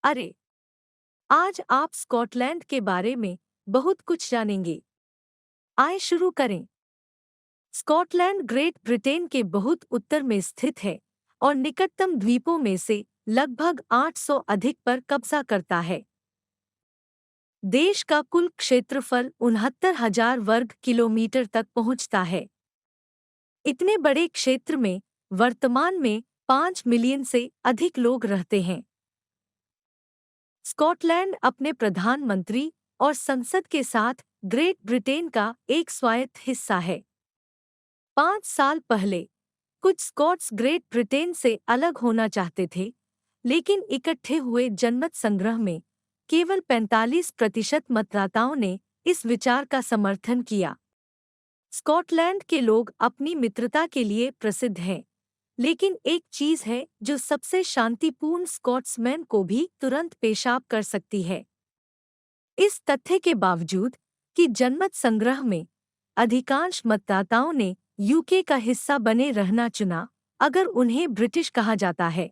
अरे, आज आप स्कॉटलैंड के बारे में बहुत कुछ जानेंगे। आइए शुरू करें। स्कॉटलैंड ग्रेट ब्रिटेन के बहुत उत्तर में स्थित है और निकटतम द्वीपों में से लगभग 800 अधिक पर कब्जा करता है। देश का कुल क्षेत्रफल 69,000 वर्ग किलोमीटर तक पहुंचता है। इतने बड़े क्षेत्र में वर्तमान में 5 मिलियन से अधिक लोग रहते हैं। स्कॉटलैंड अपने प्रधानमंत्री और संसद के साथ ग्रेट ब्रिटेन का एक स्वायत्त हिस्सा है। 5 साल पहले कुछ स्कॉट्स ग्रेट ब्रिटेन से अलग होना चाहते थे, लेकिन इकट्ठे हुए जनमत संग्रह में केवल 45% मतदाताओं ने इस विचार का समर्थन किया। स्कॉटलैंड के लोग अपनी मित्रता के लिए प्रसिद्ध हैं, लेकिन एक चीज है जो सबसे शांतिपूर्ण स्कॉट्समैन को भी तुरंत पेशाब कर सकती है। इस तथ्य के बावजूद कि जनमत संग्रह में अधिकांश मतदाताओं ने यूके का हिस्सा बने रहना चुना, अगर उन्हें ब्रिटिश कहा जाता है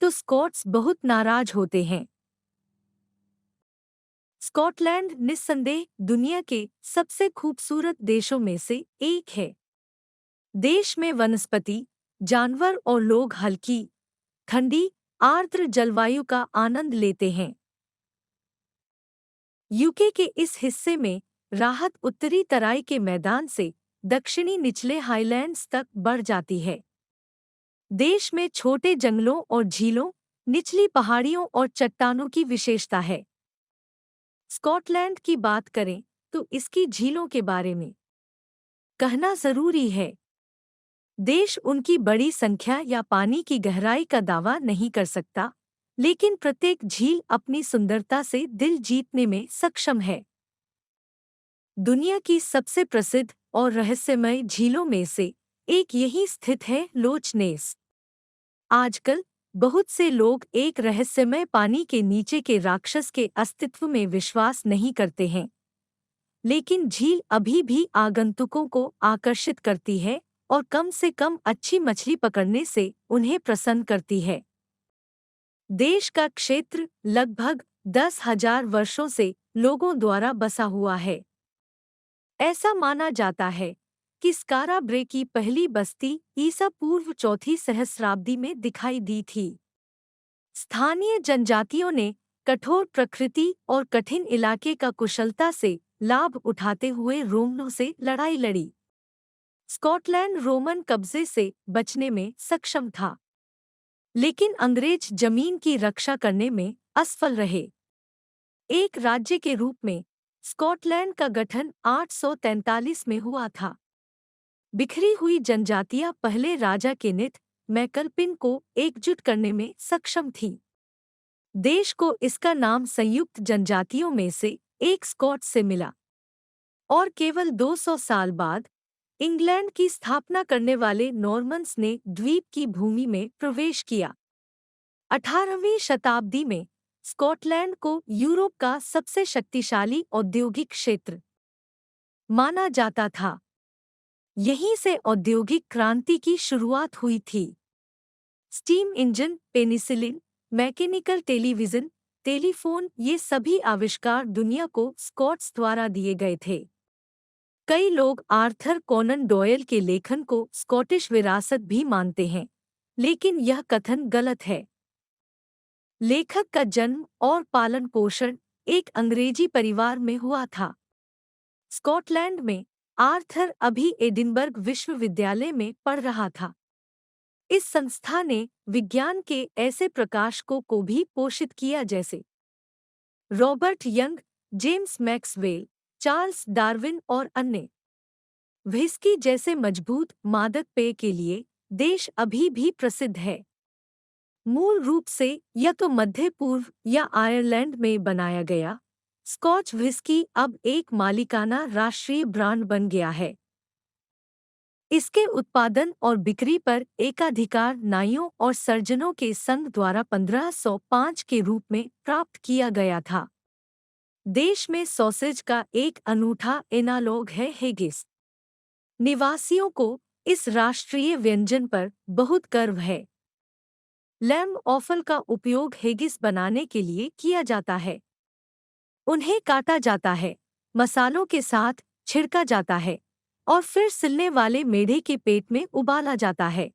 तो स्कॉट्स बहुत नाराज होते हैं। स्कॉटलैंड निस्संदेह दुनिया के सबसे खूबसूरत देशों में से एक है। देश में वनस्पति, जानवर और लोग हल्की, ठंडी, आर्द्र जलवायु का आनंद लेते हैं। यूके के इस हिस्से में राहत उत्तरी तराई के मैदान से दक्षिणी निचले हाईलैंड्स तक बढ़ जाती है। देश में छोटे जंगलों और झीलों, निचली पहाड़ियों और चट्टानों की विशेषता है। स्कॉटलैंड की बात करें तो इसकी झीलों के बारे में कहना जरूरी है। देश उनकी बड़ी संख्या या पानी की गहराई का दावा नहीं कर सकता, लेकिन प्रत्येक झील अपनी सुंदरता से दिल जीतने में सक्षम है। दुनिया की सबसे प्रसिद्ध और रहस्यमय झीलों में से एक यही स्थित है, लोच नेस। आजकल बहुत से लोग एक रहस्यमय पानी के नीचे के राक्षस के अस्तित्व में विश्वास नहीं करते हैं, लेकिन झील अभी भी आगंतुकों को आकर्षित करती है और कम से कम अच्छी मछली पकड़ने से उन्हें प्रसन्न करती है। देश का क्षेत्र लगभग 10,000 वर्षों से लोगों द्वारा बसा हुआ है। ऐसा माना जाता है कि स्कारा ब्रे की पहली बस्ती ईसा पूर्व चौथी सहस्राब्दी में दिखाई दी थी। स्थानीय जनजातियों ने कठोर प्रकृति और कठिन इलाके का कुशलता से लाभ उठाते हुए रोमनों से लड़ाई लड़ी। स्कॉटलैंड रोमन कब्जे से बचने में सक्षम था, लेकिन अंग्रेज जमीन की रक्षा करने में असफल रहे। एक राज्य के रूप में स्कॉटलैंड का गठन 843 में हुआ था। बिखरी हुई जनजातियां पहले राजा केनेथ मैकल्पिन को एकजुट करने में सक्षम थीं। देश को इसका नाम संयुक्त जनजातियों में से एक स्कॉट से मिला और केवल 200 साल बाद इंग्लैंड की स्थापना करने वाले नॉर्मन्स ने द्वीप की भूमि में प्रवेश किया। 18वीं शताब्दी में स्कॉटलैंड को यूरोप का सबसे शक्तिशाली औद्योगिक क्षेत्र माना जाता था। यहीं से औद्योगिक क्रांति की शुरुआत हुई थी। Steam engine, penicillin, mechanical television, telephone, ये सभी आविष्कार दुनिया को स्कॉट्स द्वारा दिए गए थे। कई लोग आर्थर कोनन डॉयल के लेखन को स्कॉटिश विरासत भी मानते हैं, लेकिन यह कथन गलत है। लेखक का जन्म और पालन पोषण एक अंग्रेजी परिवार में हुआ था। स्कॉटलैंड में आर्थर अभी एडिनबर्ग विश्वविद्यालय में पढ़ रहा था। इस संस्था ने विज्ञान के ऐसे प्रकाशकों को भी पोषित किया जैसे Robert young, James Maxwell, Charles Darwin और अन्य। व्हिस्की जैसे मजबूत मादक पेय के लिए देश अभी भी प्रसिद्ध है। मूल रूप से या तो मध्य पूर्व या आयरलैंड में बनाया गया स्कॉच व्हिस्की अब एक मालिकाना राष्ट्रीय ब्रांड बन गया है। इसके उत्पादन और बिक्री पर एकाधिकार नाइयों और सर्जनों के संघ द्वारा 1505 के रूप में प्राप्त किया गया था। देश में सॉसेज का एक अनूठा एनालॉग है हेगिस। निवासियों को इस राष्ट्रीय व्यंजन पर बहुत गर्व है। लैम्ब ऑफल का उपयोग हेगिस बनाने के लिए किया जाता है। उन्हें काटा जाता है, मसालों के साथ छिड़का जाता है और फिर सिलने वाले मेढ़े के पेट में उबाला जाता है।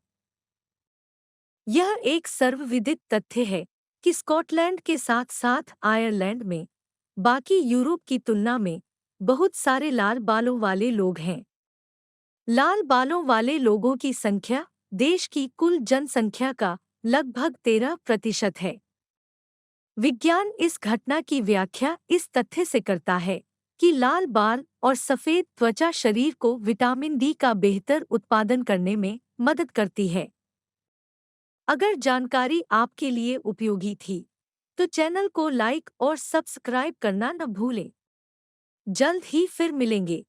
यह एक सर्वविदित तथ्य है कि स्कॉटलैंड के साथ साथ आयरलैंड में बाकी यूरोप की तुलना में बहुत सारे लाल बालों वाले लोग हैं। लाल बालों वाले लोगों की संख्या देश की कुल जनसंख्या का लगभग 13% है। विज्ञान इस घटना की व्याख्या इस तथ्य से करता है कि लाल बाल और सफ़ेद त्वचा शरीर को विटामिन डी का बेहतर उत्पादन करने में मदद करती है। अगर जानकारी आपके लिए उपयोगी थी, तो चैनल को लाइक और सब्सक्राइब करना न भूलें। जल्द ही फिर मिलेंगे।